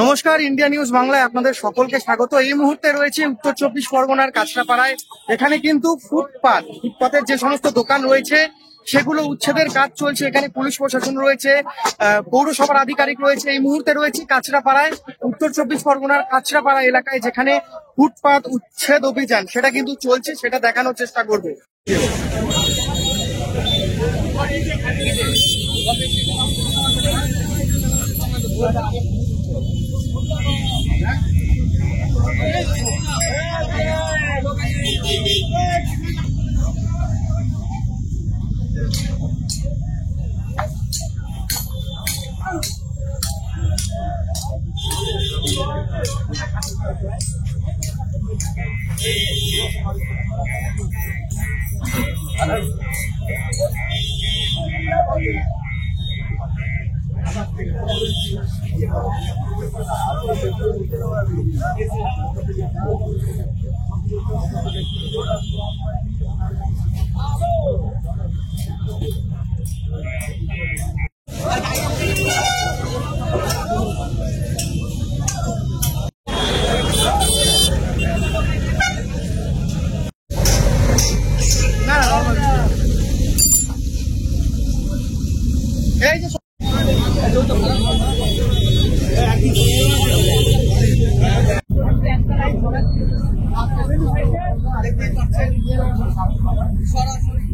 নমস্কার, India news বাংলায় আপনাদের সকলকে স্বাগত। এই মুহূর্তে রয়েছে উত্তর চব্বিশ পরগনার কাঁচরাপাড়ায়। এখানে কিন্তু ফুটপাতের যে সমস্ত দোকান রয়েছে সেগুলো উচ্ছেদের কাজ চলছে। এখানে পুলিশ প্রশাসন রয়েছে, পৌরসভার আধিকারিক রয়েছে। এই মুহূর্তে রয়েছে কাঁচরাপাড়ায়, উত্তর চব্বিশ পরগনার কাঁচরাপাড়া এলাকায়, যেখানে ফুটপাত উচ্ছেদ অভিযান সেটা কিন্তু চলছে, সেটা দেখানোর চেষ্টা করবে। এই যে সরাসরি